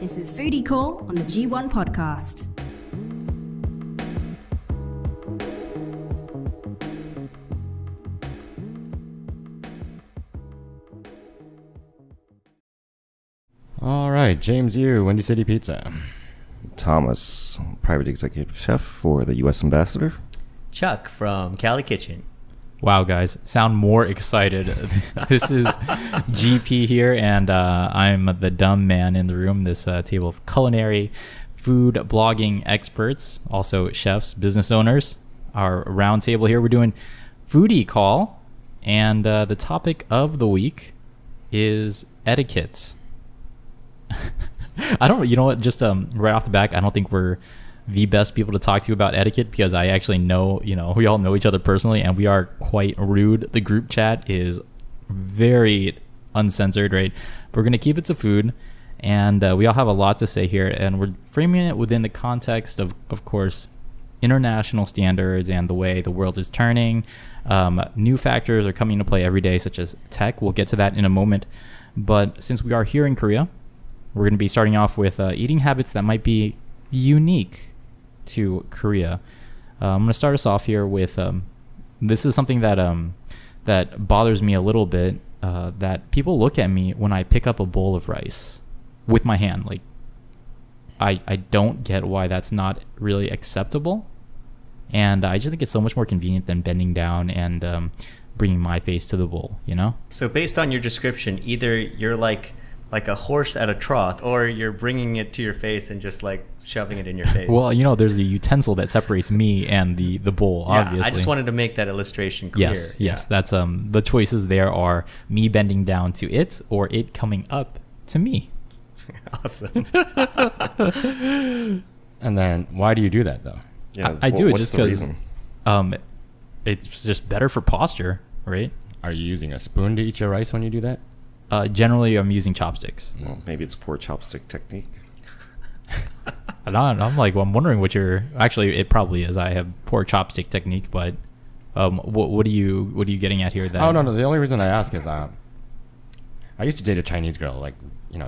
This is Foodie Call on the G1 podcast. All right, James Yu, Windy City Pizza. Thomas, private executive chef for the U.S. ambassador. Chuck from Cali Kitchen. Wow, guys, sound more excited. This is GP here, and I'm the dumb man in the room. This table of culinary, food blogging experts, also chefs, business owners. Our round table here, we're doing Foodie Call, and the topic of the week is etiquette. I don't, you know what, just right off the back, I don't think we're the best people to talk to about etiquette because I actually know, we all know each other personally and we are quite rude. The group chat is very uncensored, right? We're going to keep it to food, and we all have a lot to say here, and we're framing it within the context of course, international standards and the way the world is turning. New factors are coming into play every day, such as tech. We'll get to that in a moment. But since we are here in Korea, we're going to be starting off with eating habits that might be unique to Korea. I'm going to start us off here with this is something that that bothers me a little bit, that people look at me when I pick up a bowl of rice with my hand. Like, I don't get why that's not really acceptable, and I just think it's so much more convenient than bending down and bringing my face to the bowl, So based on your description, either you're like a horse at a trough, or you're bringing it to your face and just like shoving it in your face. Well, there's a utensil that separates me and the bowl, obviously. I just wanted to make that illustration clear. Yes. That's the choices there are me bending down to it or it coming up to me. Awesome. And then why do you do that though? Yeah, I do it just because reason? It's just better for posture, right? Are you using a spoon to eat your rice when you do that? Generally, I'm using chopsticks. Well, maybe it's poor chopstick technique. I'm wondering what your... Actually, it probably is. I have poor chopstick technique, but what are you getting at here? That No. The only reason I ask is I used to date a Chinese girl, like,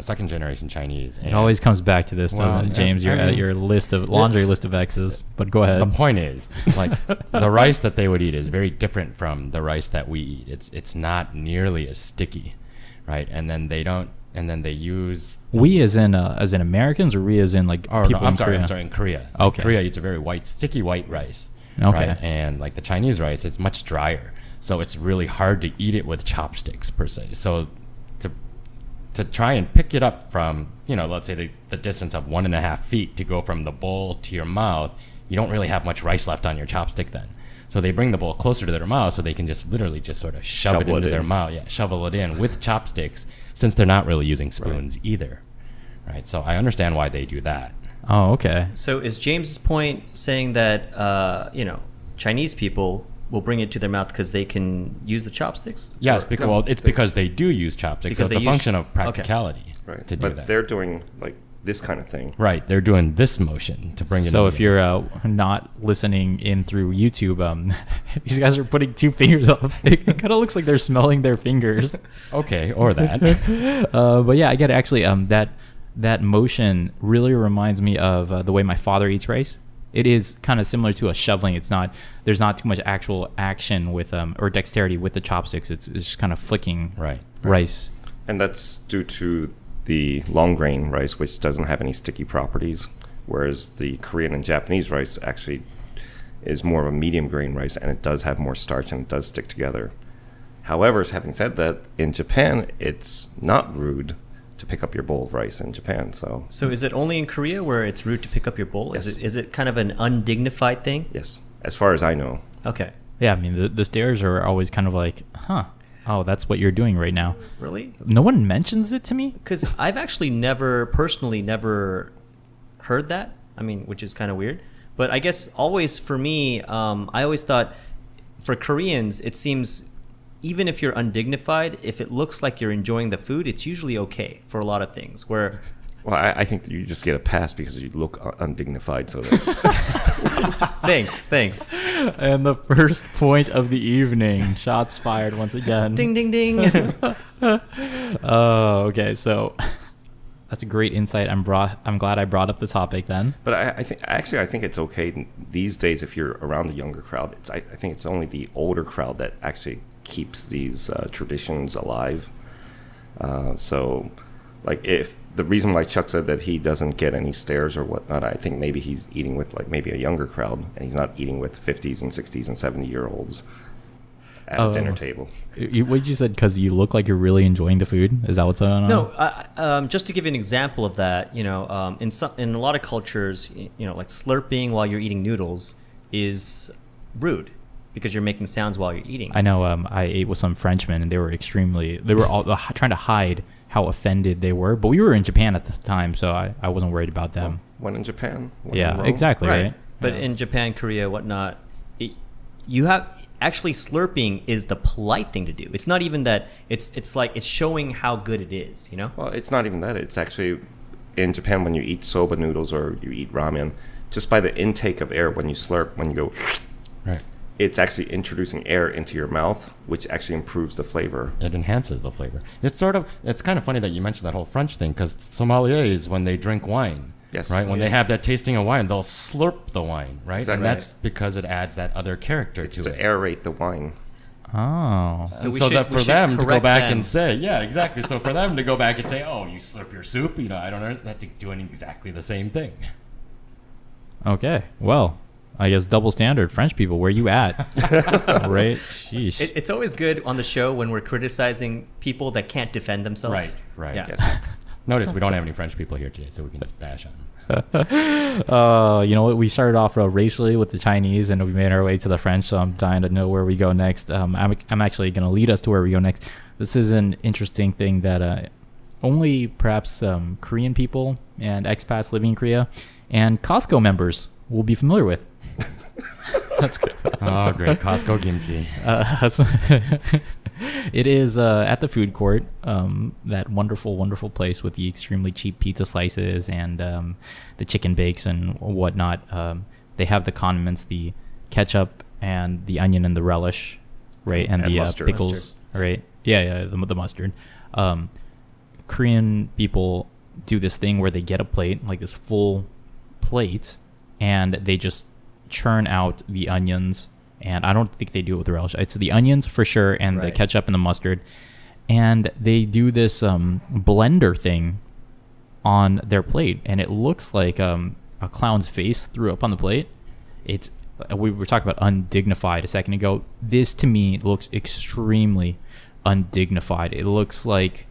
second generation Chinese. And it always comes back to this, doesn't it, James? Your laundry list of exes. But go ahead. The point is, like, the rice that they would eat is very different from the rice that we eat. It's not nearly as sticky, right? And then they use... We as in Americans, or we as in like people in Korea? I'm sorry, in Korea. Okay. Korea eats a very sticky white rice. Okay. Right? And like the Chinese rice, it's much drier. So it's really hard to eat it with chopsticks per se. So to try and pick it up from, let's say the distance of 1.5 feet to go from the bowl to your mouth, you don't really have much rice left on your chopstick then. So they bring the bowl closer to their mouth so they can just literally just sort of shove it into their mouth. Yeah, shovel it in with chopsticks, since they're not really using spoons either. Right. So I understand why they do that. Oh, okay. So is James's point saying that Chinese people will bring it to their mouth because they can use the chopsticks? Yes, because they do use chopsticks. So it's a function of practicality to do that. But they're doing like this kind of thing. Right, they're doing this motion to bring it in. So if you're not listening in through YouTube, these guys are putting 2 fingers up. It kind of looks like they're smelling their fingers. Okay, or that. But yeah, I get it. Actually, that motion really reminds me of the way my father eats rice. It is kind of similar to a shoveling. There's not too much actual action with or dexterity with the chopsticks. It's just kind of flicking rice. And that's due to the long grain rice, which doesn't have any sticky properties, whereas the Korean and Japanese rice actually is more of a medium grain rice, and it does have more starch and it does stick together. However, having said that, in Japan, it's not rude to pick up your bowl of rice in Japan. So is it only in Korea where it's rude to pick up your bowl? Yes. Is it kind of an undignified thing? Yes, as far as I know. Okay. Yeah, I mean, the stares are always kind of like, oh, that's what you're doing right now. Really? No one mentions it to me? Because I've actually personally never heard that. I mean, which is kind of weird. But I guess always for me, I always thought for Koreans, it seems even if you're undignified, if it looks like you're enjoying the food, it's usually okay for a lot of things. Where Well, I think you just get a pass because you look undignified. So that Thanks. And the first point of the evening. Shots fired once again. Ding, ding, ding. Oh, okay. So that's a great insight. I'm glad I brought up the topic then. But I think it's okay these days if you're around a younger crowd. I think it's only the older crowd that actually keeps these traditions alive. So, like, if the reason why Chuck said that he doesn't get any stares or whatnot, I think maybe he's eating with like maybe a younger crowd, and he's not eating with 50s and 60s and 70-year-olds at a dinner table. What you said, because you look like you're really enjoying the food? Is that what's going on? No, just to give you an example of that, in a lot of cultures, like slurping while you're eating noodles is rude because you're making sounds while you're eating. I know. I ate with some Frenchmen, and they were all trying to hide how offended they were. But we were in Japan at the time, so I wasn't worried about them. One in Japan. One Yeah, in Rome. exactly. Right. But Yeah. in Japan, Korea, whatnot, you have actually slurping is the polite thing to do. It's not even that. It's like it's showing how good it is. Well, it's not even that. It's actually in Japan when you eat soba noodles or you eat ramen, just by the intake of air when you slurp, when you go, Right. it's actually introducing air into your mouth, which actually improves the flavor. It enhances the flavor. It's kind of funny that you mentioned that whole French thing, because sommeliers, when they drink wine, Yes. right, when they have that tasting of wine, they'll slurp the wine, right? Exactly. And that's because it adds that other character It's to to it. airate the wine. Oh. So And we so should- that we for should them to go correct back them. and say, yeah, exactly. So for them to go back and say, oh, you slurp your soup, I don't know, that's doing exactly the same thing. Okay. Well, I guess double standard. French people, where you at? Right? Sheesh. It's always good on the show when we're criticizing people that can't defend themselves. Right. Yeah. Yes. Notice we don't have any French people here today, so we can just bash on them. You know what? We started off racially with the Chinese, and we made our way to the French. So I'm dying to know where we go next. I'm actually going to lead us to where we go next. This is an interesting thing that only perhaps Korean people and expats living in Korea and Costco members will be familiar with. That's good. Oh, great. Costco kimchi. It is at the food court, that wonderful place with the extremely cheap pizza slices and the chicken bakes and whatnot. They have the condiments, the ketchup and the onion and the relish, right? And the mustard. pickles, right? Yeah, the mustard. Korean people do this thing where they get a plate, like this full plate, and they just churn out the onions. And I don't think they do it with the relish. It's the onions for sure, and the Right. ketchup and the mustard. And they do this blender thing on their plate, and it looks like a clown's face threw up on the plate. We were talking about undignified a second ago. This to me looks extremely undignified. It looks like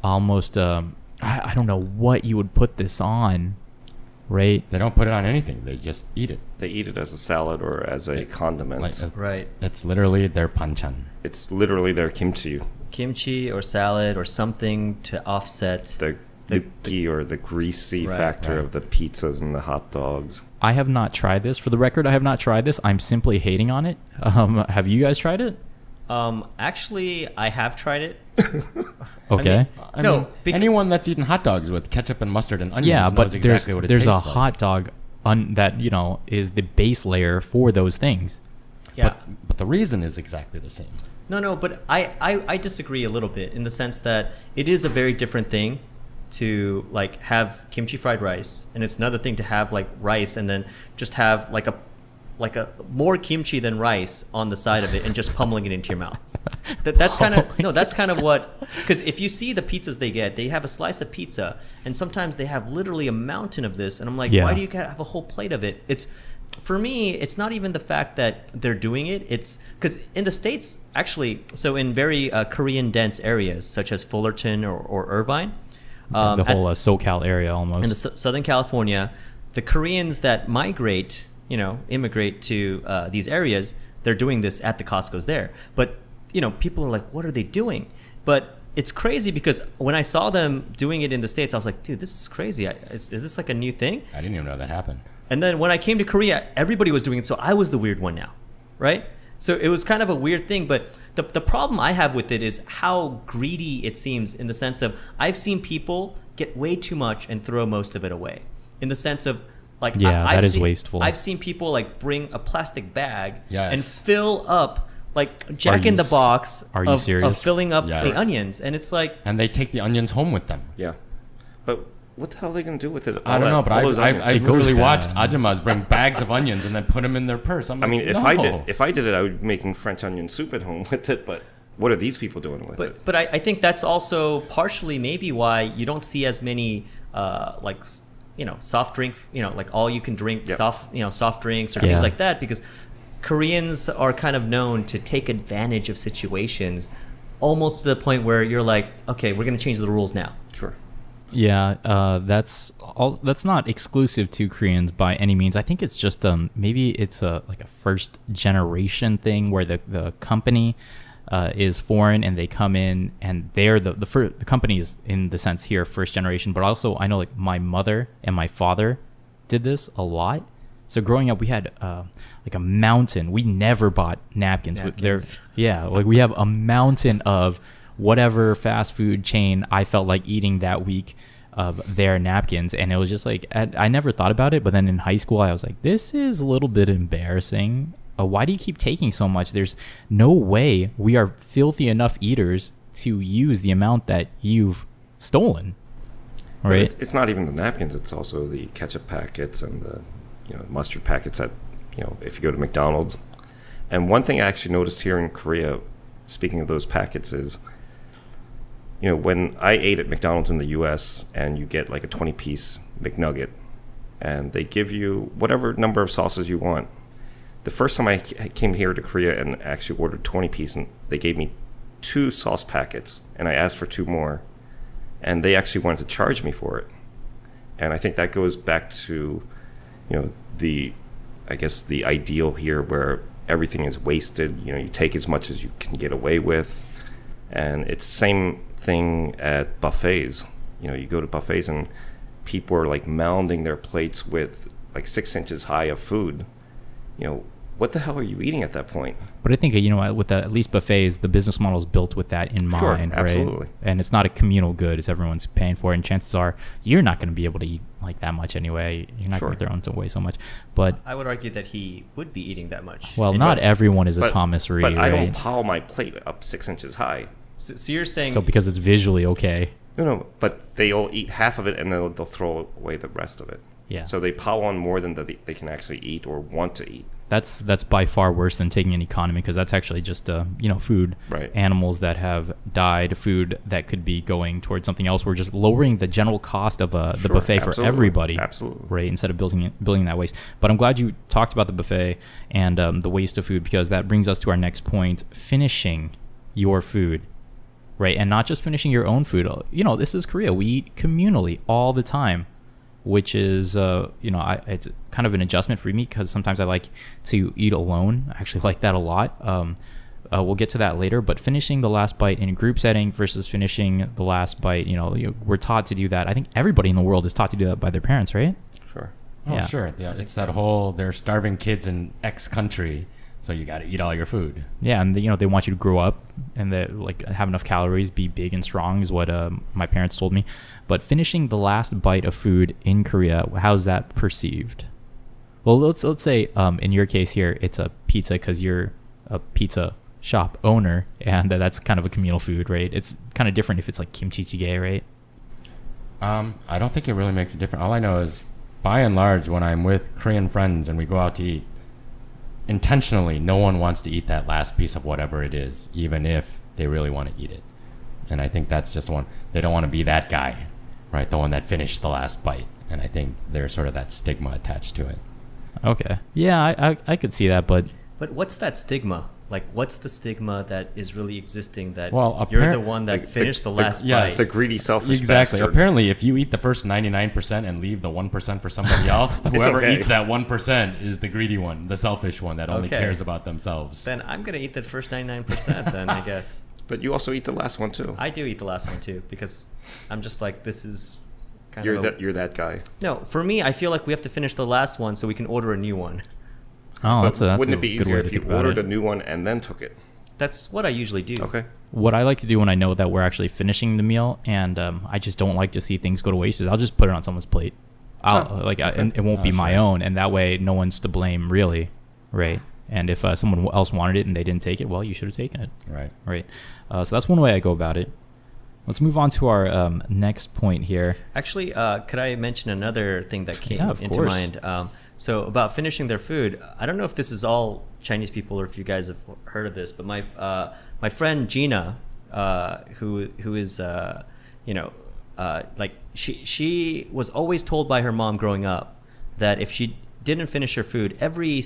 almost I don't know what you would put this on, right? They don't put it on anything. They just eat it. They eat it as a salad or as a condiment. Right. It's literally their panchan. It's literally their kimchi, Kimchi or salad or something to offset. the ghee or the greasy Right, factor right. of the pizzas and the hot dogs. I have not tried this. For the record, I have not tried this. I'm simply hating on it. Have you guys tried it? Actually, I have tried it. Okay. No, anyone that's eaten hot dogs with ketchup and mustard and onions Yeah, knows but exactly what it there's a tastes like. hot dog that is the base layer for those things. Yeah. But the reason is exactly the same. No, but I disagree a little bit in the sense that it is a very different thing to like have kimchi fried rice, and it's another thing to have like rice and then just have like a more kimchi than rice on the side of it and just pummeling it into your mouth. That's kind of what, because if you see the pizzas they have a slice of pizza, and sometimes they have literally a mountain of this, and I'm like, Yeah. why do you have a whole plate of it? For me, it's not even the fact that they're doing it. It's because in the States, actually, so in very Korean dense areas such as Fullerton or Irvine, The whole SoCal area almost. in Southern California, the Koreans that immigrate to these areas, they're doing this at the Costco's there. But, people are like, what are they doing? But it's crazy because when I saw them doing it in the States, I was like, dude, this is crazy. Is this like a new thing? I didn't even know that happened. And then when I came to Korea, everybody was doing it, so I was the weird one now, right? So it was kind of a weird thing, but the problem I have with it is how greedy it seems, in the sense of I've seen people get way too much and throw most of it away. In the sense of Like Yeah, I've that is seen, wasteful. I've seen people like bring a plastic bag Yes. and fill up like Jack in the Box are you of serious? filling up Yes. the onions, and it's like And they take the onions home with them. Yeah. But what the hell are they going to do with it? I don't know, but I've It goes really bad. watched Ajamas bring bags of onions and then put them in their purse. I'm I like, mean, no. if I did it, I would be making French onion soup at home with it. But what are these people doing with it? But I think that's also partially maybe why you don't see as many soft drink, like all you can drink Yep. soft drinks or Yeah. things like that, because Koreans are kind of known to take advantage of situations almost to the point where you're like, okay, we're going to change the rules now. Sure. Yeah, that's not exclusive to Koreans by any means. I think it's just maybe it's like a first generation thing where the company is foreign and they come in and they're the company is in the sense here first generation. But also I know like my mother and my father did this a lot. So growing up, we had like a mountain. We never bought napkins. Like we have a mountain of whatever fast food chain I felt like eating that week of their napkins, and it was just like I never thought about it. But then in high school, I was like, this is a little bit embarrassing. Why do you keep taking so much? There's no way we are filthy enough eaters to use the amount that you've stolen, But right? it's not even the napkins. It's also the ketchup packets and the mustard packets that if you go to McDonald's. And one thing I actually noticed here in Korea, speaking of those packets, is when I ate at McDonald's in the U.S. and you get like a 20-piece McNugget, and they give you whatever number of sauces you want. The first time I came here to Korea and actually ordered 20-piece, and they gave me 2 sauce packets, and I asked for 2 more, and they actually wanted to charge me for it. And I think that goes back to the ideal here where everything is wasted. You take as much as you can get away with, and it's the same thing at buffets. You go to buffets and people are like mounding their plates with like 6 inches high of food. What the hell are you eating at that point? But I think with at least buffets, the business model is built with that in Sure, mind, absolutely. right? And it's not a communal good; it's everyone's paying for it. And chances are you're not going to be able to eat like that much anyway. You're not Sure. going to throw away so much. But I would argue that he would be eating that much. well, not everyone is a Thomas Reed, But I right? don't pile my plate up 6 inches high. So you're saying So because it's visually okay. No, but they all eat half of it and then they'll throw away the rest of it. Yeah. So they pile on more than they can actually eat or want to eat. That's by far worse than taking an economy, because that's actually just food, Right. animals that have died, food that could be going towards something else. We're just lowering the general cost of the Sure, buffet for absolutely, everybody, absolutely. right? Instead of building that waste. But I'm glad you talked about the buffet and the waste of food, because that brings us to our next point: finishing your food, right? And not just finishing your own food. This is Korea. We eat communally all the time, which is, it's kind of an adjustment for me, because sometimes I like to eat alone. I actually like that a lot. We'll get to that later. But finishing the last bite in a group setting versus finishing the last bite, we're taught to do that. I think everybody in the world is taught to do that by their parents, right? Sure. Oh, Yeah. sure. Yeah, it's that whole they're starving kids in X country, so you got to eat all your food. Yeah, and they want you to grow up and have enough calories, be big and strong, is what my parents told me. But finishing the last bite of food in Korea, how's that perceived? Well, let's say in your case here, it's a pizza, because you're a pizza shop owner, and that's kind of a communal food, right? It's kind of different if it's like kimchi jjigae, right? I don't think it really makes a difference. All I know is, by and large, when I'm with Korean friends and we go out to eat, intentionally, no one wants to eat that last piece of whatever it is, even if they really want to eat it. And I think that's just one. They don't want to be that guy, right? The one that finished the last bite. And I think there's sort of that stigma attached to it. Okay. Yeah, I could see that, but what's that stigma? Like, what's the stigma that is really existing that Well, you're the one that finished the last yes. bite? The greedy, selfish Exactly. bastard. Apparently, if you eat the first 99% and leave the 1% for somebody else, whoever okay. eats that 1% is the greedy one, the selfish one that only Okay. cares about themselves. Then I'm going to eat that first 99% then, I guess. But you also eat the last one too. I do eat the last one too, because I'm just like, this is kind You're of you're that guy. No, for me, I feel like we have to finish the last one so we can order a new one. oh, But that's wouldn't a it be good easier way to if you think about ordered it. a new one and then took it? That's what I usually do. Okay. What I like to do when I know that we're actually finishing the meal, and I just don't like to see things go to waste, is I'll just put it on someone's plate. and it won't be my own, and that way no one's to blame really, right? And if someone else wanted it and they didn't take it, well, you should have taken it, right? So that's one way I go about it. Let's move on to our next point here. Actually, could I mention another thing that came into course. mind? So about finishing their food, I don't know if this is all Chinese people or if you guys have heard of this, but my friend Gina, who is like she was always told by her mom growing up that if she didn't finish her food, every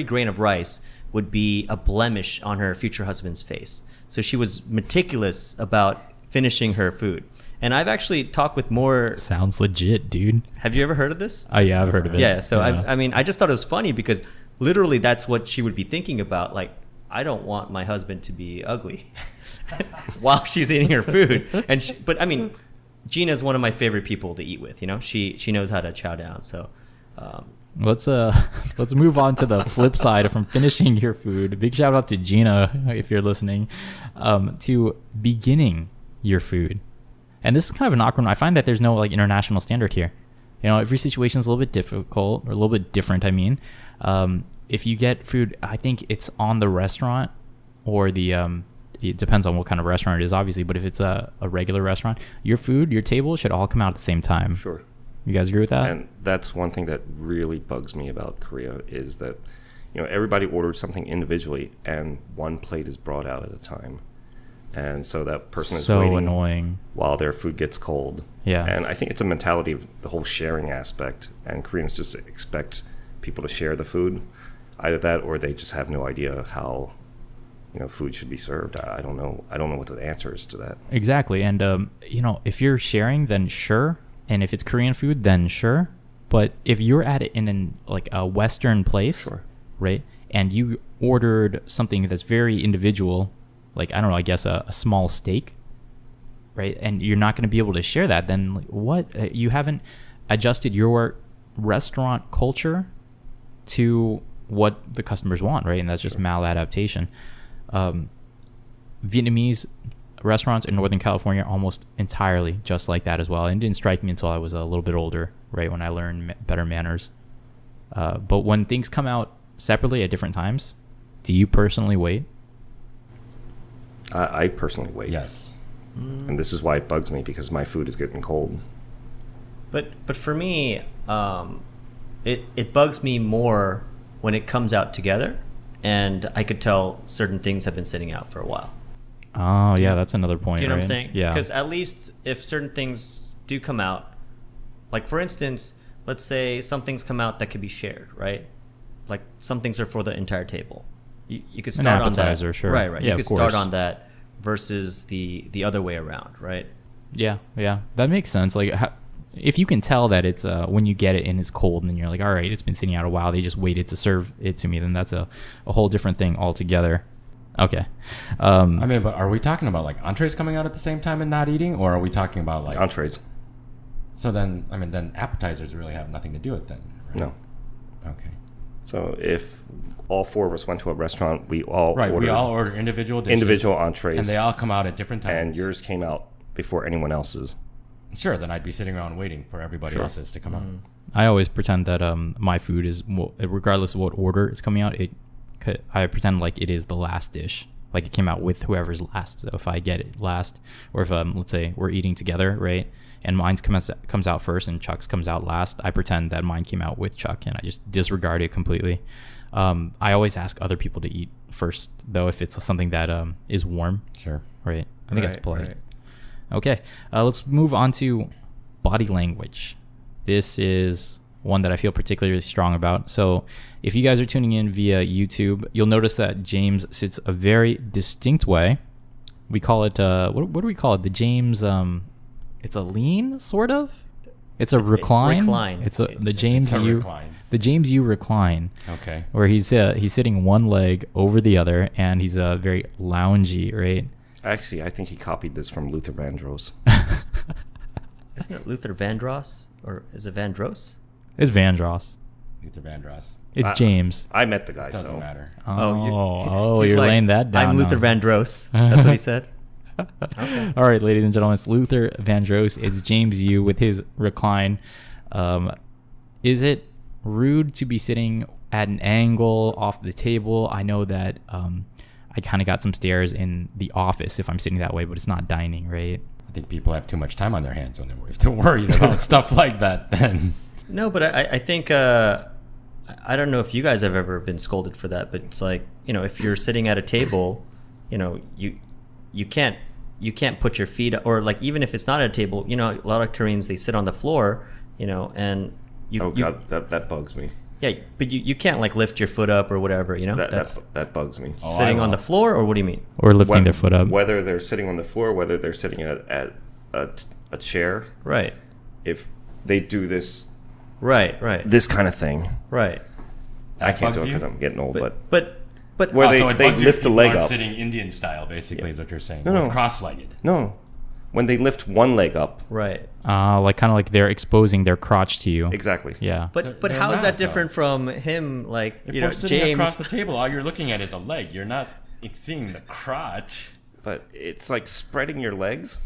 grain of rice would be a blemish on her future husband's face. So she was meticulous about finishing her food. And I've actually talked with more. Sounds legit, dude. Have you ever heard of this? Oh yeah, I've heard of it. Yeah. So I mean, I just thought it was funny because literally that's what she would be thinking about. Like, I don't want my husband to be ugly while she's eating her food. But I mean, Gina's one of my favorite people to eat with. You know, she knows how to chow down. So. Let's move on to the flip side from finishing your food. Big shout out to Gina if you're listening. To beginning your food, and this is kind of an awkward one. I find that there's no like international standard here. You know, every situation is a little bit difficult or a little bit different. I mean, if you get food, I think it's on the restaurant or the it depends on what kind of restaurant it is, obviously. But if it's a regular restaurant, your food, your table should all come out at the same time. Sure. You guys agree with that? And that's one thing that really bugs me about Korea is that, you know, everybody orders something individually and one plate is brought out at a time. And so that person is so waiting annoying while their food gets cold. Yeah. And I think it's a mentality of the whole sharing aspect, and Koreans just expect people to share the food. Either that or they just have no idea how, you know, food should be served. I don't know. I don't know what the answer is to that. Exactly. And you know, if you're sharing, then sure. And if it's Korean food, then sure. But if you're at it in like a Western place, Sure. right, and you ordered something that's very individual, like, I don't know, I guess a small steak, right, and you're not going to be able to share that, then like, what? You haven't adjusted your restaurant culture to what the customers want, right? And that's just maladaptation. Vietnamese restaurants in Northern California are almost entirely just like that as well. And it didn't strike me until I was a little bit older, right, when I learned better manners. But when things come out separately at different times, do you personally wait? I personally wait. Yes. And this is why it bugs me, because my food is getting cold. But for me, it bugs me more when it comes out together, and I could tell certain things have been sitting out for a while. Oh, yeah, that's another point. Do you know right? what I'm saying? Yeah. Because at least if certain things do come out, like for instance, let's say some things come out that could be shared, right? Like some things are for the entire table. You could start on that. appetizer, sure. Right. Yeah, you could of start course. on that versus the other way around, right? Yeah, that makes sense. Like, if you can tell that it's when you get it and it's cold, and you're like, all right, it's been sitting out a while, they just waited to serve it to me, then that's a whole different thing altogether. Okay. I mean, but are we talking about like entrees coming out at the same time and not eating, or are we talking about like Entrees. So then, I mean, then appetizers really have nothing to do with it then. Right? No. Okay. So if all four of us went to a restaurant, we all order individual dishes, individual entrees, and they all come out at different times. and yours came out before anyone else's. Sure, then I'd be sitting around waiting for everybody else's to come out. I always pretend that my food is, regardless of what order it's coming out, I pretend like it is the last dish. Like it came out with whoever's last. So if I get it last, or if let's say we're eating together, right, and mine's comes out first and Chuck's comes out last, I pretend that mine came out with Chuck, and I just disregard it completely. I always ask other people to eat first, though, if it's something that is warm. Sure. Right. I think that's polite. Right. Okay. Let's move on to body language. This is one that I feel particularly strong about. So if you guys are tuning in via YouTube, you'll notice that James sits a very distinct way. We call it, what do we call it? The James, it's a lean, sort of? It's a recline. It's the James U. Recline. The James U recline. Okay. Where he's sitting one leg over the other, and he's very loungy, right? Actually, I think he copied this from Luther Vandross. Isn't it Luther Vandross, or is it Vandross? It's Vandross. Luther Vandross. It's James. I met the guy, Doesn't so matter. He's You're like, laying that down. I'm Luther Vandross. That's what he said. Okay. All right, ladies and gentlemen, it's Luther Vandross. It's James U with his recline. Is it rude to be sitting at an angle off the table? I know that I kind of got some stares in the office if I'm sitting that way, but it's not dining, right? I think people have too much time on their hands when they're worried about stuff like that. Then No, but I think I don't know if you guys have ever been scolded for that, but it's like, if you're sitting at a table, you can't put your feet, or like even if it's not at a table, a lot of Koreans, they sit on the floor, and God, that bugs me. yeah, but you can't like lift your foot up or whatever, That bugs me. sitting on the floor, or what do you mean? Or lifting their foot up. Whether they're sitting on the floor, whether they're sitting at a chair, Right, if they do this right, kind of thing, right. I can't do bugs it you? because I'm getting old. But But Where so it they bugs you lift if the people leg aren't up. sitting Indian style, basically, is what you're saying. No. Cross-legged. no, when they lift one leg up, right. Like kind of like they're exposing their crotch to you. exactly. Yeah. But They're how is not, that different from him? Like If we're sitting James. across the table, all you're looking at is a leg. You're not seeing the crotch. But it's like spreading your legs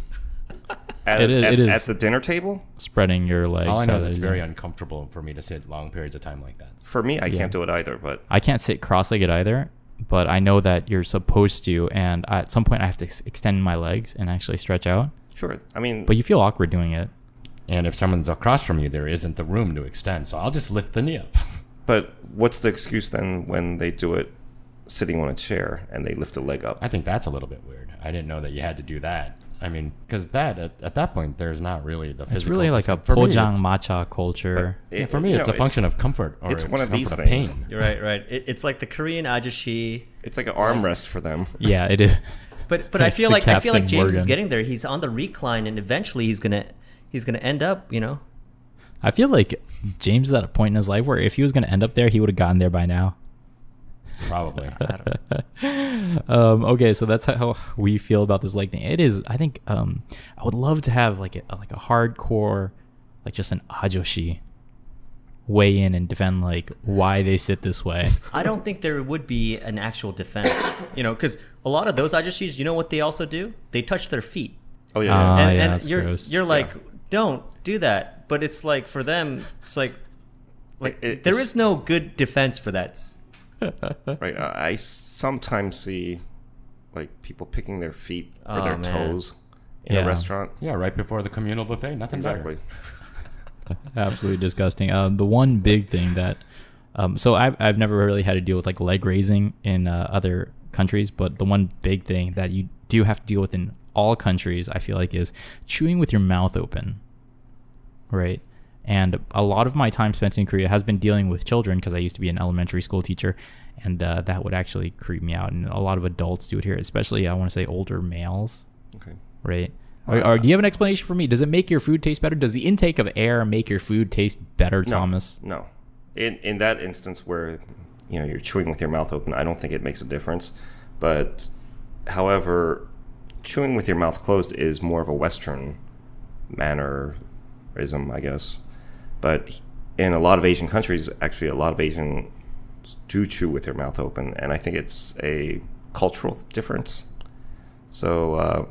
at, It is. at the dinner table. Spreading your legs. All I know is out it's as- very uncomfortable for me to sit long periods of time like that. For me, I can't do it either. But I can't sit cross-legged either, but I know that you're supposed to, and at some point I have to extend my legs and actually stretch out. sure, I mean, But you feel awkward doing it. And if someone's across from you, there isn't the room to extend. So I'll just lift the knee up. but what's the excuse then when they do it sitting on a chair and they lift the leg up? I think that's a little bit weird. I didn't know that you had to do that. I mean, because at that point, there's not really the physical. It's really like a for me, pojang it's- matcha culture. Yeah, for me, you it's know, a function of comfort or it's one of these comfort things. pain. You're right. It's like the Korean ajashi. It's like an armrest for them. Yeah, it is. But I It's feel the like Captain James is Morgan. getting there. He's on the recline, and eventually he's gonna end up. I feel like James is at a point in his life where if he was going to end up there, he would have gotten there by now. Probably. Okay, so that's how we feel about this leg thing. It is, I think, I would love to have like a hardcore, like just an ajoshi weigh in and defend like why they sit this way. I don't think there would be an actual defense, because a lot of those ajashis, you know what they also do? They touch their feet, Oh yeah, yeah, and that's gross. you're like, don't do that. But it's like for them, it's like there is no good defense for that. right. I sometimes see like people picking their feet or Oh, their man. toes in Yeah. a restaurant. Yeah, right before the communal buffet, nothing Exactly. better. Absolutely disgusting. The one big thing that, so I've never really had to deal with like leg raising in other countries, but the one big thing that you do have to deal with in all countries, I feel like, is chewing with your mouth open, right? And a lot of my time spent in Korea has been dealing with children because I used to be an elementary school teacher, and that would actually creep me out. And a lot of adults do it here, especially I want to say older males, Okay. right? Or do you have an explanation for me? Does it make your food taste better? Does the intake of air make your food taste better, Thomas? No. In that instance where you're chewing with your mouth open, I don't think it makes a difference. But however, chewing with your mouth closed is more of a Western mannerism, I guess. But in a lot of Asian countries, actually, a lot of Asians do chew with their mouth open, and I think it's a cultural difference. So,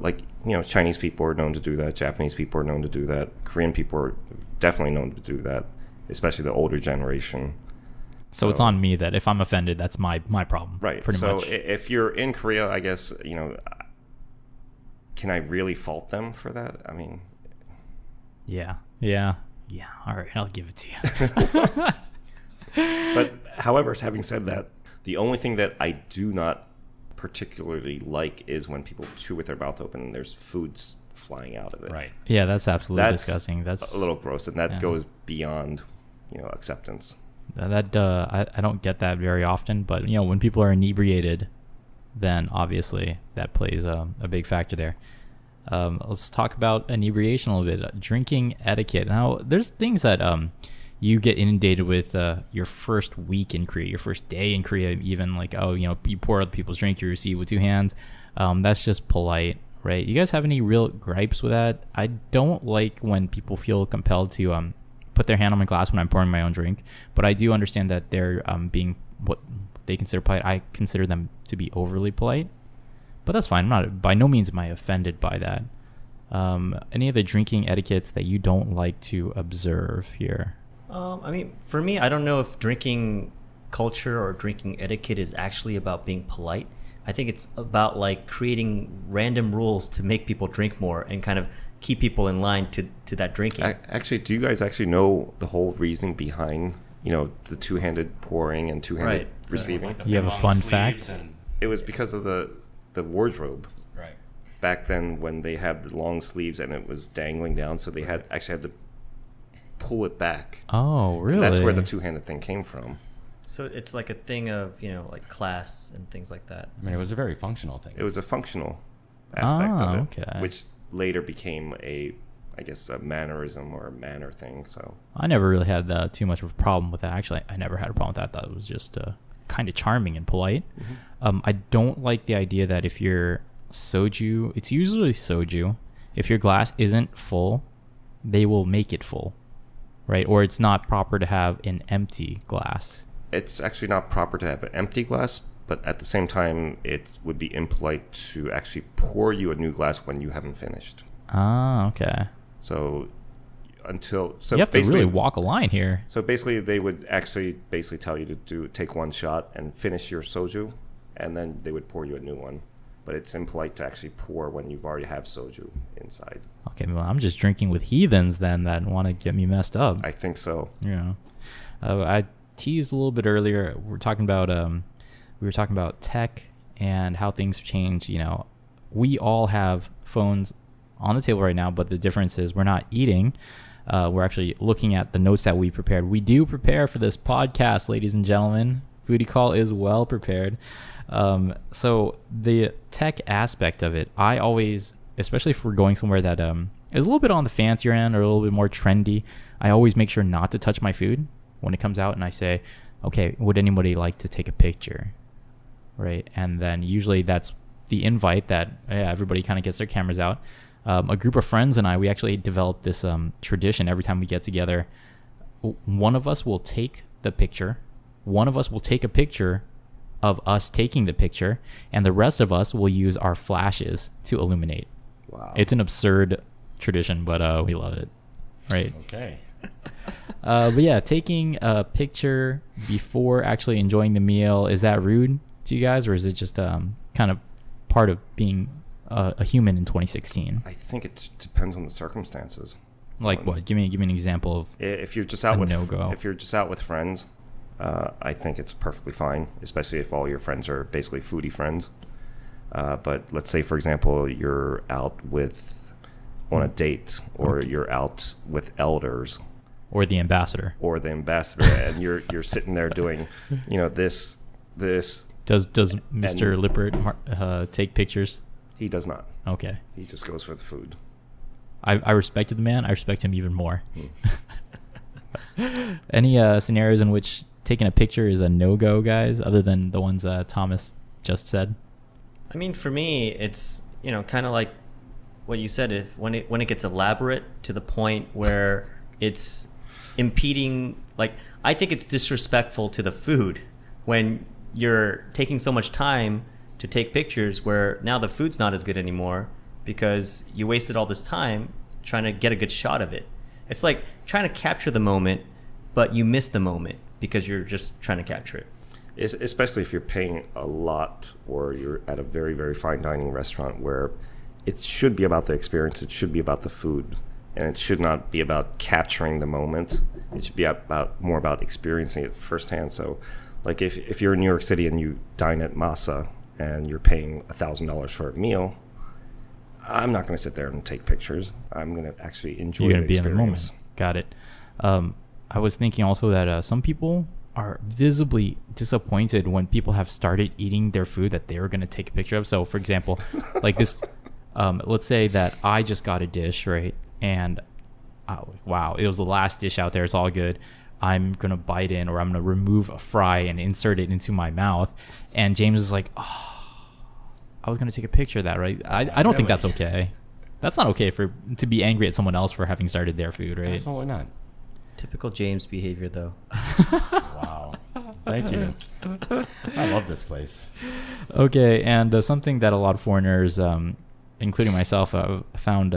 Chinese people are known to do that. Japanese people are known to do that. Korean people are definitely known to do that, especially the older generation. So it's on me that if I'm offended, that's my problem. Right. Pretty so much. if you're in Korea, I guess, can I really fault them for that? I mean, Yeah. All right, I'll give it to you. but however, having said that, the only thing that I do not particularly like is when people chew with their mouth open and there's foods flying out of it. Right. Yeah, that's absolutely That's disgusting. That's a little gross, and that yeah. goes beyond, acceptance. I don't get that very often, but when people are inebriated, then obviously that plays a big factor there. Let's talk about inebriation a little bit. Drinking etiquette. Now, there's things that you get inundated with your first week in Korea, your first day in Korea, even like, you pour other people's drink, you receive with two hands. That's just polite, right? You guys have any real gripes with that? I don't like when people feel compelled to put their hand on my glass when I'm pouring my own drink, but I do understand that they're being what they consider polite. I consider them to be overly polite, but that's fine. I'm not, by no means am I offended by that. Any of the drinking etiquettes that you don't like to observe here? I mean, for me, I don't know if drinking culture or drinking etiquette is actually about being polite. I think it's about like creating random rules to make people drink more and kind of keep people in line to that drinking. Actually, do you guys actually know the whole reasoning behind, the two-handed pouring and two-handed receiving? Like the You have a big fun long fact? sleeves and- It was because of the wardrobe. right. Back then when they had the long sleeves and it was dangling down, so they had to pull it back. Oh, really? That's where the two-handed thing came from. So it's like a thing of, like class and things like that. I mean, it was a very functional thing. It was a functional aspect of it, okay. which later became a mannerism or a manner thing. So I never really had too much of a problem with that. Actually, I never had a problem with that. I thought it was just kind of charming and polite. I don't like the idea that if your soju, it's usually soju, if your glass isn't full, they will make it full, right? Or it's not proper to have an empty glass. it's actually not proper to have an empty glass, but at the same time, it would be impolite to actually pour you a new glass when you haven't finished. Ah, okay. So you have to really walk a line here. So basically, they would actually tell you to take one shot and finish your soju, and then they would pour you a new one. But it's impolite to actually pour when you've already have soju inside. Okay, well, I'm just drinking with heathens then that want to get me messed up. I think so. Yeah. I teased a little bit earlier. We were talking about tech and how things have changed. You know, we all have phones on the table right now, but the difference is we're not eating. We're actually looking at the notes that we prepared. We do prepare for this podcast, ladies and gentlemen. Foodie Call is well prepared. So the tech aspect of it, I always, especially if we're going somewhere that is a little bit on the fancier end or a little bit more trendy, I always make sure not to touch my food when it comes out, and I say, okay, would anybody like to take a picture? Right? And then usually that's the invite that everybody kind of gets their cameras out. A group of friends and we actually developed this tradition. Every time we get together, one of us will take the picture, one of us will take a picture of us taking the picture, and the rest of us will use our flashes to illuminate. Wow. It's an absurd tradition, but we love it. Right? Okay. But yeah, taking a picture before actually enjoying the meal, is that rude to you guys, or is it just kind of part of being a human in 2016? I think it depends on the circumstances. Like what? Give me an example of If you're just out with no-go. If you're just out with friends, I think it's perfectly fine, especially if all your friends are basically foodie friends. But let's say, for example, you're out on a date, or you're out with elders, or the ambassador. And you're sitting there doing, this. Does Mr. Lippert take pictures? He does not. Okay. He just goes for the food. I respected the man. I respect him even more. Any scenarios in which taking a picture is a no-go, guys, other than the ones Thomas just said? I mean, for me, it's kind of like what you said. If when it gets elaborate to the point where it's impeding, like, I think it's disrespectful to the food when you're taking so much time to take pictures where now the food's not as good anymore because you wasted all this time trying to get a good shot of it. It's like trying to capture the moment, but you miss the moment because you're just trying to capture it. Especially if you're paying a lot, or you're at a very, very fine dining restaurant where it should be about the experience, it should be about the food, and it should not be about capturing the moment. It should be more about experiencing it firsthand. So, like if you're in New York City and you dine at Masa and you're paying $1,000 for a meal, I'm not going to sit there and take pictures. I'm going to actually enjoy the experience. You're going to be in the moment. Got it. I was thinking also that some people are visibly disappointed when people have started eating their food that they were going to take a picture of. So, for example, like this, let's say that I just got a dish, right? And wow, it was the last dish out there. It's all good. I'm going to bite in, or I'm going to remove a fry and insert it into my mouth. And James is like, oh, I was going to take a picture of that, right? I don't think that's okay. That's not okay to be angry at someone else for having started their food, right? Absolutely not. Typical James behavior, though. Wow. Thank you. I love this place. Okay, and something that a lot of foreigners including myself, found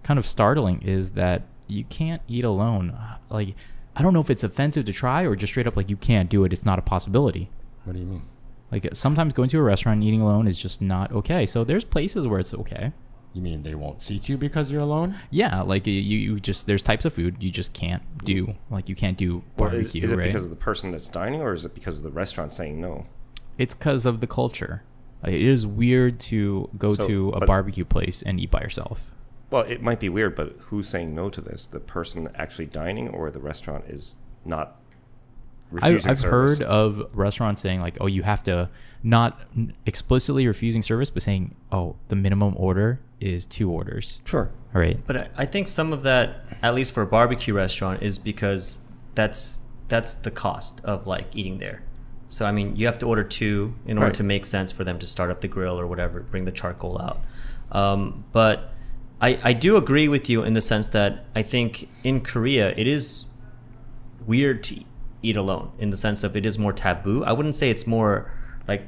kind of startling is that you can't eat alone. Like, I don't know if it's offensive to try or just straight up like you can't do it. It's not a possibility. What do you mean? Like sometimes going to a restaurant and eating alone is just not okay. So there's places where it's okay. You mean they won't seat you because you're alone? Yeah, like you just there's types of food you just can't do. Like you can't do barbecue, is it right? because of the person that's dining, or is it because of the restaurant saying no? It's because of the culture. Like, it is weird to go to a barbecue place and eat by yourself. Well, it might be weird, but who's saying no to this? The person actually dining, or the restaurant is not refusing I've service? heard of restaurants saying like, oh, you have to not explicitly refusing service, but saying, oh, the minimum order is 2 orders. Sure. All right. But I think some of that, at least for a barbecue restaurant, is because that's the cost of like eating there. So I mean, you have to order 2 in order to make sense for them to start up the grill or whatever, bring the charcoal out. But I do agree with you in the sense that I think in Korea it is weird to eat alone, in the sense of it is more taboo. I wouldn't say it's more like,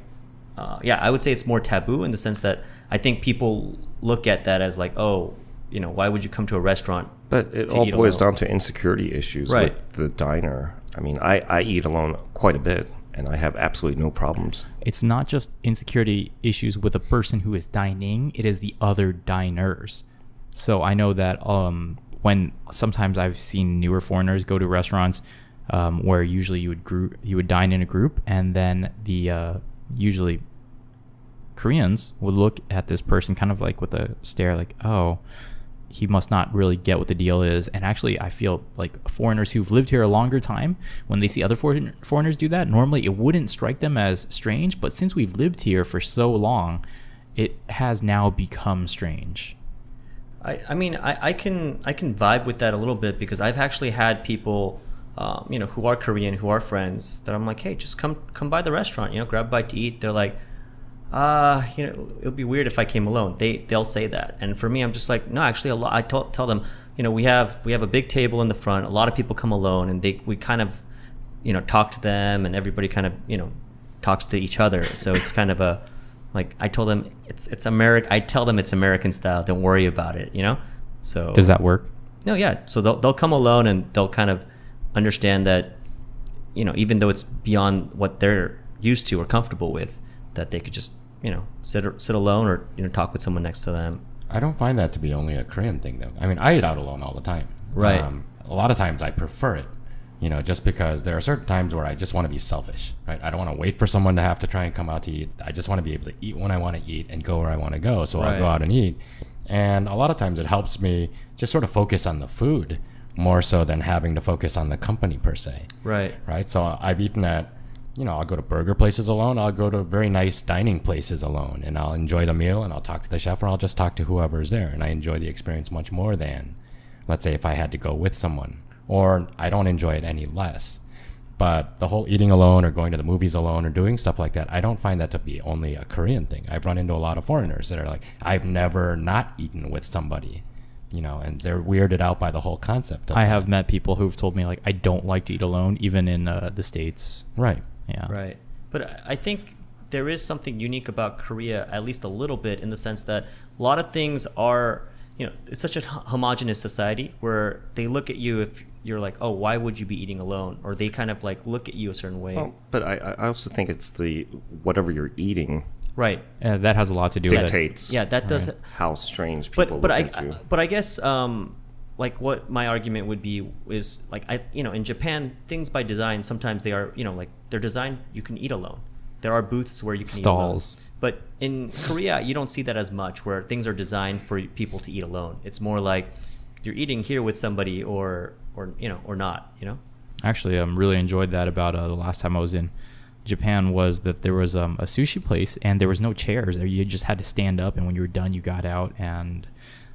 I would say it's more taboo in the sense that I think people look at that as like, oh, you know, why would you come to a restaurant? But it to all eat boils alone? down to insecurity issues Right. with the diner. I mean, I eat alone quite a bit, and I have absolutely no problems. It's not just insecurity issues with the person who is dining, it is the other diners. So I know that when sometimes I've seen newer foreigners go to restaurants where usually you would dine in a group, and then the usually Koreans would look at this person kind of like with a stare like, oh, he must not really get what the deal is. And actually, I feel like foreigners who've lived here a longer time, when they see other foreigners do that, normally it wouldn't strike them as strange. But since we've lived here for so long, it has now become strange. I mean, I can vibe with that a little bit, because I've actually had people, who are Korean, who are friends, that I'm like, hey, just come by the restaurant, grab a bite to eat. They're like, it would be weird if I came alone. They'll say that, and for me, I'm just like, no, actually, I tell them, we have a big table in the front. A lot of people come alone, and we kind of, talk to them, and everybody kind of, talks to each other. So it's kind of a, like, I told them it's American. I tell them it's American style. Don't worry about it, So Does that work? No, yeah. So they'll come alone, and they'll kind of understand that, even though it's beyond what they're used to or comfortable with, that they could just, sit alone or, talk with someone next to them. I don't find that to be only a Korean thing, though. I mean, I eat out alone all the time. Right. A lot of times I prefer it, just because there are certain times where I just want to be selfish, right? I don't want to wait for someone to have to try and come out to eat. I just want to be able to eat when I want to eat and go where I want to go. So I'll go out and eat. And a lot of times it helps me just sort of focus on the food more so than having to focus on the company per se. Right. Right. So I've eaten at, I'll go to burger places alone. I'll go to very nice dining places alone, and I'll enjoy the meal, and I'll talk to the chef, or I'll just talk to whoever is there. And I enjoy the experience much more than, let's say, if I had to go with someone, or I don't enjoy it any less. But the whole eating alone or going to the movies alone or doing stuff like that, I don't find that to be only a Korean thing. I've run into a lot of foreigners that are like, I've never not eaten with somebody, and they're weirded out by the whole concept of I that. have met people who've told me like, I don't like to eat alone, even in the States. Right. Yeah. Right. But I think there is something unique about Korea, at least a little bit, in the sense that a lot of things are, it's such a homogenous society where they look at you if you're like, oh, why would you be eating alone? Or they kind of like look at you a certain way. Well, but I also think it's the whatever you're eating Right. That has a lot to do with it. dictates Yeah, that does. how strange people But look at you. I guess like what my argument would be is like in Japan, things by design sometimes they are like they're designed you can eat alone. There are booths where you can Stalls. eat alone. But in Korea, you don't see that as much, where things are designed for people to eat alone. It's more like you're eating here with somebody or not. Actually, really enjoyed that about the last time I was in Japan, was that there was a sushi place and there was no chairs there. You just had to stand up, and when you were done, you got out, and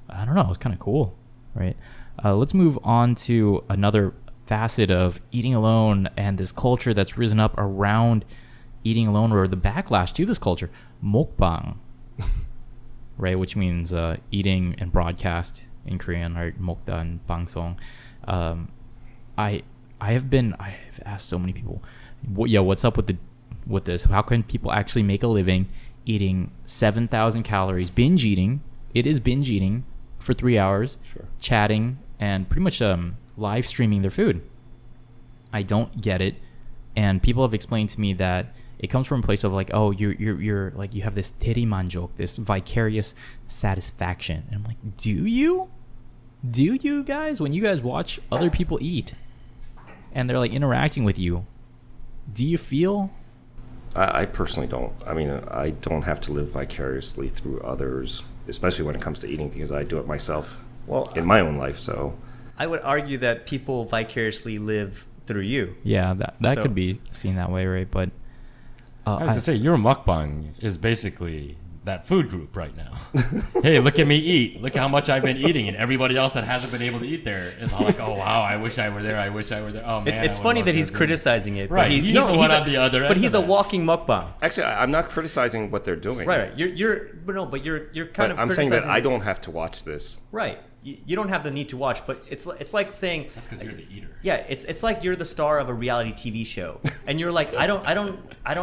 I don't know, it was kind of cool, right? Let's move on to another facet of eating alone and this culture that's risen up around eating alone, or the backlash to this culture, mokbang, right? Which means eating and broadcast in Korean, right? Mokda and bangsong. I've asked so many people, what's up with this? How can people actually make a living eating 7,000 calories, binge eating it is binge eating for 3 hours, Sure. chatting, and pretty much live streaming their food. I don't get it. And people have explained to me that it comes from a place of like, oh, you're like, you have this terimanjok, this vicarious satisfaction. And I'm like, do you? Do you guys? When you guys watch other people eat and they're like interacting with you, do you feel? I personally don't. I mean, I don't have to live vicariously through others, especially when it comes to eating, because I do it myself in my own life. So I would argue that people vicariously live through you. Yeah, that So- could be seen that way, right? But I was to say, your mukbang is basically that food group right now. Hey, look at me eat. Look how much I've been eating. And everybody else that hasn't been able to eat there is all like, oh, wow, I wish I were there. I wish I were there. Oh, man. It's funny that he's criticizing it. Right, But he's the one on the other But end he's of a it. walking mukbang. actually, I'm not criticizing what they're doing. Right. You're kind But of I'm saying criticizing. that I don't have to watch this. Right. You don't have the need to watch, but it's like saying That's because you're the eater. yeah, it's like you're the star of a reality TV show, and you're like I don't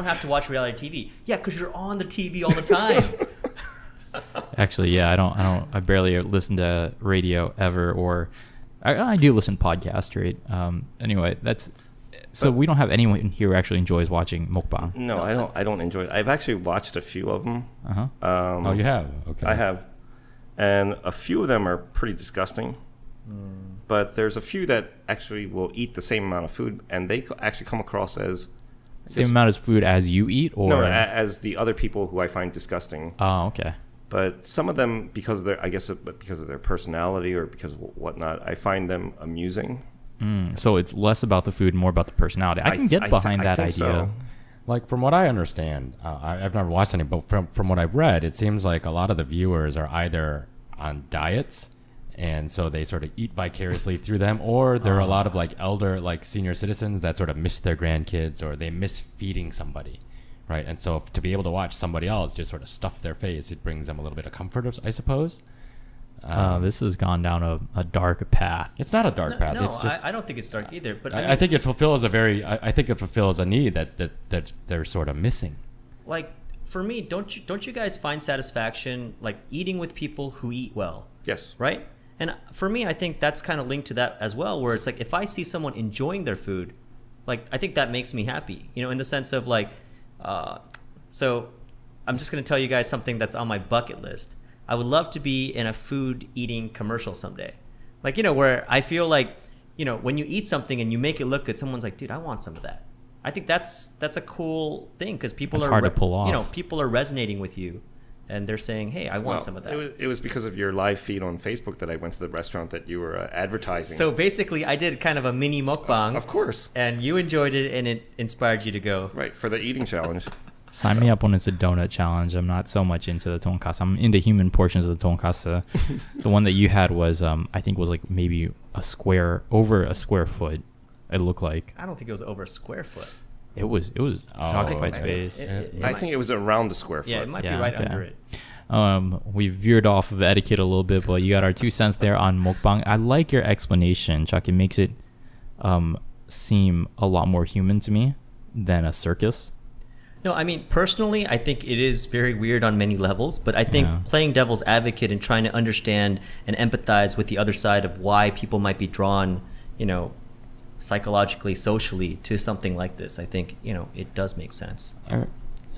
have to watch reality TV. Yeah, because you're on the TV all the time. actually, yeah, I barely listen to radio ever, or I do listen to podcasts, right? Anyway, so we don't have anyone here who actually enjoys watching mukbang. No, I don't enjoy it. I've actually watched a few of them. Uh-huh. Oh, you have? Okay. I have. And a few of them are pretty disgusting. But there's a few that actually will eat the same amount of food, and they actually come across as Same amount of food as you eat, or as the other people who I find disgusting. oh, okay. But some of them, because of their personality or because of whatnot, I find them amusing. So it's less about the food, more about the personality. I can get behind that think idea. so. Like, from what I understand, I've never watched any, but from what I've read, it seems like a lot of the viewers are either on diets, and so they sort of eat vicariously through them, or there are a lot of like elder, like senior citizens that sort of miss their grandkids, or they miss feeding somebody, right? And so to be able to watch somebody else just sort of stuff their face, it brings them a little bit of comfort, I suppose. This has gone down a dark path. It's not a dark path. No, It's just I don't think it's dark either. But I think it fulfills I think it fulfills a need that they're sort of missing. like for me, don't you guys find satisfaction like eating with people who eat well? Yes. Right? And for me, I think that's kind of linked to that as well, where it's like if I see someone enjoying their food, like I think that makes me happy, in the sense of like, so I'm just going to tell you guys something that's on my bucket list. I would love to be in a food eating commercial someday. Like, where I feel like, when you eat something and you make it look good, someone's like, dude, I want some of that. I think that's a cool thing because people It's are hard to pull off. People are resonating with you. And they're saying, "Hey, I want some of that." It was because of your live feed on Facebook that I went to the restaurant that you were advertising. So basically, I did kind of a mini mukbang. Of course. And you enjoyed it, and it inspired you to go. Right, for the eating challenge. Sign me up when it's a donut challenge. I'm not so much into the tonkatsu. I'm into human portions of the tonkatsu. The one that you had was, I think, was like maybe over a square foot. It looked like I don't think it was over a square foot. it was occupied space. I think it was around the square foot. Yeah, it might be Yeah, right okay. under it. We veered off of etiquette a little bit, but you got our 2 cents there on mukbang. I like your explanation, Chuck. It makes it seem a lot more human to me than a circus. No, I mean, personally, I think it is very weird on many levels, but I think playing devil's advocate and trying to understand and empathize with the other side of why people might be drawn, psychologically, socially to something like this, I think, it does make sense.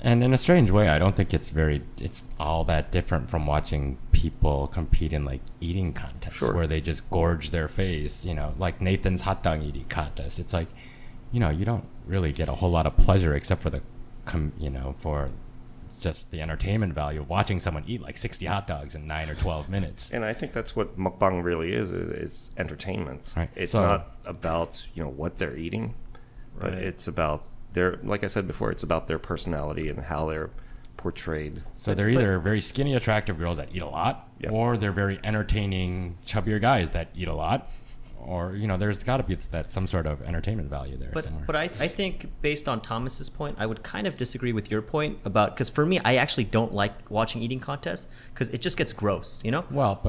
And in a strange way, I don't think it's all that different from watching people compete in like eating contests Sure. where they just gorge their face, like Nathan's hot dog eating contest. It's like, you don't really get a whole lot of pleasure except for for just the entertainment value of watching someone eat like 60 hot dogs in 9 or 12 minutes. And I think that's what mukbang really is entertainment. Right. It's So- not about, what they're eating, but Right. it's about like I said before, it's about their personality and how they're portrayed. So they're either very skinny, attractive girls that eat a lot, Yep. or they're very entertaining, chubbier guys that eat a lot, or there's got to be that some sort of entertainment value there somewhere. But I think based on Thomas's point, I would kind of disagree with your point about, because for me, I actually don't like watching eating contests because it just gets gross, Well,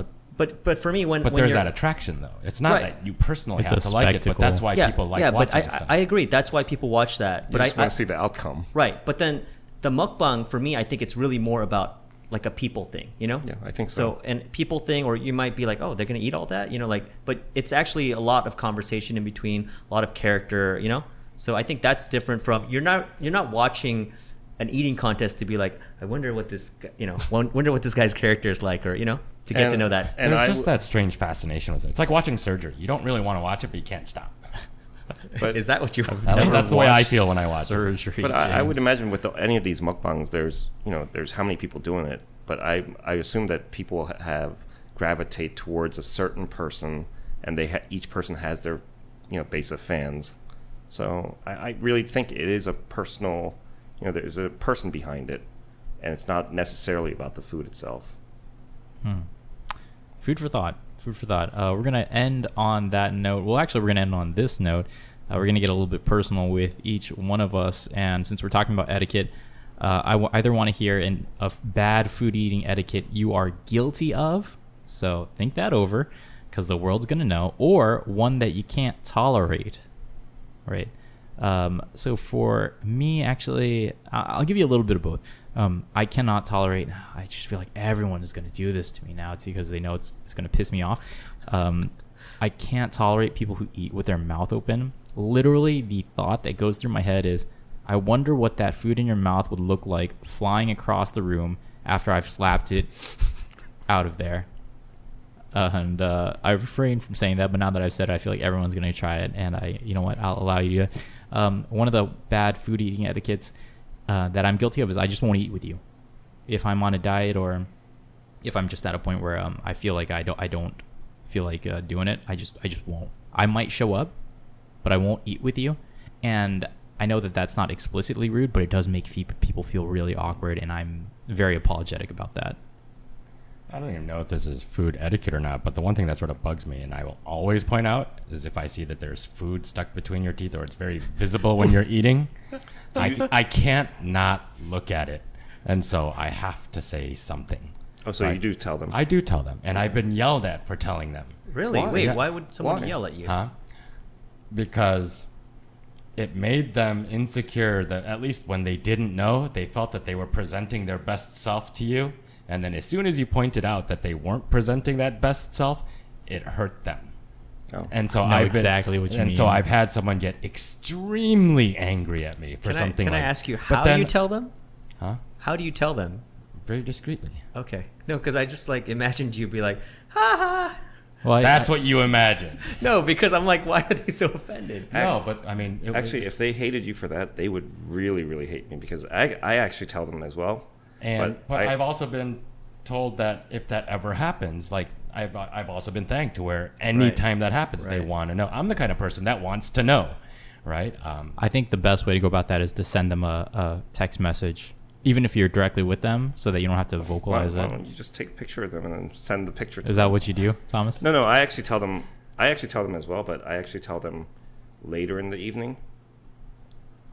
But for me, when there's you're- that attraction though. It's not Right. that you personally It's have a to like it, but spectacle. that's why people like but watching stuff. I agree. That's why people watch that. You But just want to see the outcome. right. But then the mukbang for me, I think it's really more about like a people thing, you know? Yeah, I think so. And people thing, or you might be like, oh, they're gonna eat all that, you know, like, but it's actually a lot of conversation in between, a lot of character, you know. So I think that's different from you're not watching an eating contest to be like, I wonder what this, you know, wonder what this guy's character is like, or you know, to get to know that. And there's just that strange fascination with it. It's like watching surgery. You don't really want to watch it, but you can't stop. But Is that what you? That's the way I feel when I watch it. surgery. But I would imagine with any of these mukbangs, there's how many people doing it. But I assume that people have gravitate towards a certain person, and each person has their base of fans. So I really think it is a personal, there's a person behind it, and it's not necessarily about the food itself. Food for thought. Food for thought. We're going to end on that note. Well, actually, we're going to end on this note. We're going to get a little bit personal with each one of us. And since we're talking about etiquette, I either want to hear a bad food eating etiquette you are guilty of. So think that over, because the world's going to know. Or one that you can't tolerate. Right? So for me, actually, I'll give you a little bit of both. I cannot tolerate. I just feel like everyone is going to do this to me now. It's because they know it's going to piss me off. I can't tolerate people who eat with their mouth open. Literally, the thought that goes through my head is, I wonder what that food in your mouth would look like flying across the room after I've slapped it out of there. And I refrain from saying that, but now that I've said it, I feel like everyone's going to try it. And you know what? I'll allow you to. One of the bad food eating etiquettes that I'm guilty of is I just won't eat with you. If I'm on a diet, or if I'm just at a point where I feel like I don't feel like doing it, I just won't. I might show up, but I won't eat with you. And I know that that's not explicitly rude, but it does make people feel really awkward, and I'm very apologetic about that. I don't even know if this is food etiquette or not, but the one thing that sort of bugs me, and I will always point out, is if I see that there's food stuck between your teeth, or it's very visible when you're eating, I can't not look at it. And so I have to say something. Oh, so right? you do tell them? I do tell them, and I've been yelled at for telling them. Really? Why? Wait, Yeah. why would someone Why? yell at you? Huh? Because it made them insecure that at least when they didn't know, they felt that they were presenting their best self to you. And then as soon as you pointed out that they weren't presenting that best self, it hurt them. Oh. And so I know exactly what you mean. And so I've had someone get extremely angry at me for something Can like. I ask you, But how do then- you tell them? Huh? How do you tell them? Very discreetly. Okay. No, because I just imagined you be like, ha ha. Well, That's what you imagine. No, because I'm like, why are they so offended? No, but I mean, Actually, if they hated you for that, they would really, really hate me, because I actually tell them as well. but I've also been told that if that ever happens, like I've also been thanked to where anytime that happens, they Right. want to know. I'm the kind of person that wants to know, right? I think the best way to go about that is to send them a text message, even if you're directly with them, so that you don't have to vocalize why it. don't you just take a picture of them and then send the picture to Is them? that what you do, Thomas? No, I actually tell them. I actually tell them as well, but I actually tell them later in the evening.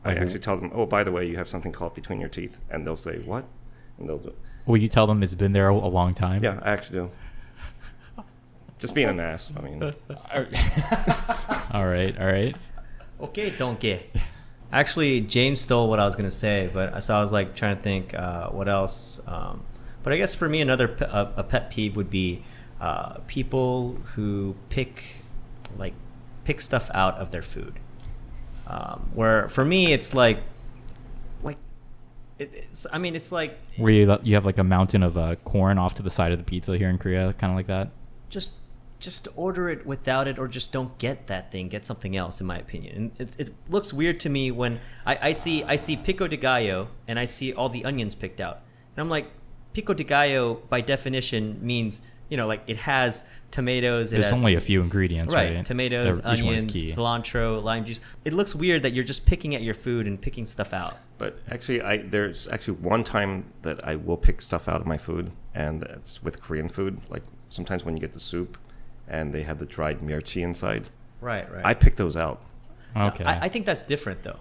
I Okay. actually tell them, oh, by the way, you have something caught between your teeth, and they'll say, what? And they'll do, Will you tell them it's been there a long time? yeah, I actually do. Just being an ass. I mean, All right. Okay, donkey. Actually, James stole what I was gonna say, but so I was trying to think what else. But I guess for me, another a pet peeve would be people who pick stuff out of their food. Where for me, it's it's like Where you have like a mountain of corn off to the side of the pizza here in Korea, kind of like that. just order it without it, or just don't get that thing. Get something else, in my opinion. And it looks weird to me when I see pico de gallo and I see all the onions picked out, and I'm like, pico de gallo by definition means it has tomatoes. There's only a few ingredients, right? Tomatoes, Each one is onions, key. cilantro, lime juice. It looks weird that you're just picking at your food and picking stuff out. but actually, there's actually one time that I will pick stuff out of my food, and it's with Korean food. Like sometimes when you get the soup, and they have the dried mirchi inside, Right. I pick those out. Okay. I think that's different though.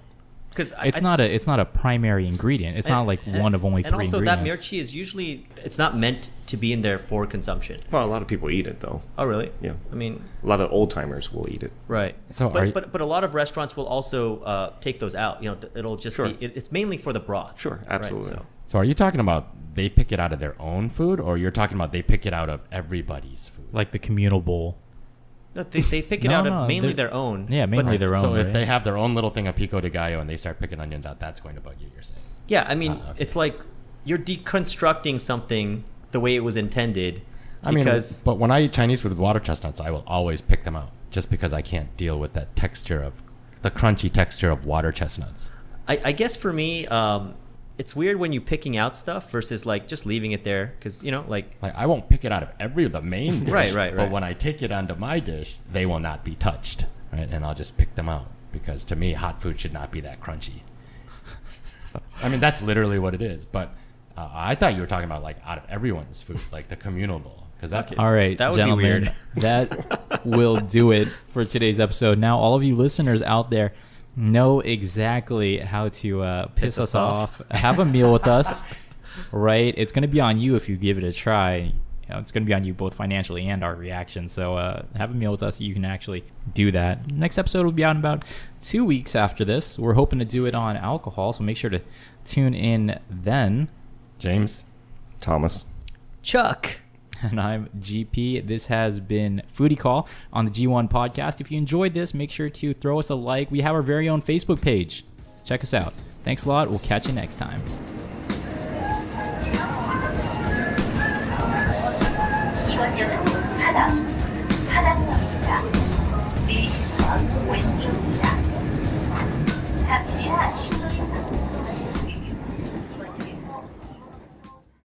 because it's not a primary ingredient. It's not like one of only three ingredients. And also ingredients. that mirchi is usually, it's not meant to be in there for consumption. Well, a lot of people eat it though. Oh, really? Yeah. I mean, A lot of old timers will eat it. right. So but a lot of restaurants will also take those out. You know, it'll just Sure. be, it's mainly for the broth. Sure, absolutely. Right, so. So are you talking about they pick it out of their own food, or you're talking about they pick it out of everybody's food? Like the communal bowl. No, they pick it No, out no, of mainly they're- their own. Yeah, mainly their own. So if right? they have their own little thing of pico de gallo and they start picking onions out, that's going to bug you, you're saying? Yeah, I mean, okay. it's like you're deconstructing something the way it was intended. I mean, Because but when I eat Chinese food with water chestnuts, I will always pick them out just because I can't deal with that texture of the crunchy texture of water chestnuts. I guess for me, it's weird when you're picking out stuff versus like just leaving it there because Like I won't pick it out of the main dish, Right. But when I take it onto my dish, they will not be touched, right? And I'll just pick them out because to me, hot food should not be that crunchy. I mean, that's literally what it is. But I thought you were talking about like out of everyone's food, like the communal bowl, because that. All right, That would be gentlemen, weird. that will do it for today's episode. Now, all of you listeners out there know exactly how to piss us off. Have a meal with us, right? It's going to be on you if you give it a try. It's going to be on you both financially and our reaction. So have a meal with us. You can actually do that. Next episode will be out in about 2 weeks after this. We're hoping to do it on alcohol, so make sure to tune in then. James. Thomas. Chuck. And I'm GP. This has been Foodie Call on the G1 podcast. If you enjoyed this, make sure to throw us a like. We have our very own Facebook page. Check us out. Thanks a lot. We'll catch you next time. 이번역은 사당역입니다. 내리실 건 왼쪽입니다. 잠시 뒤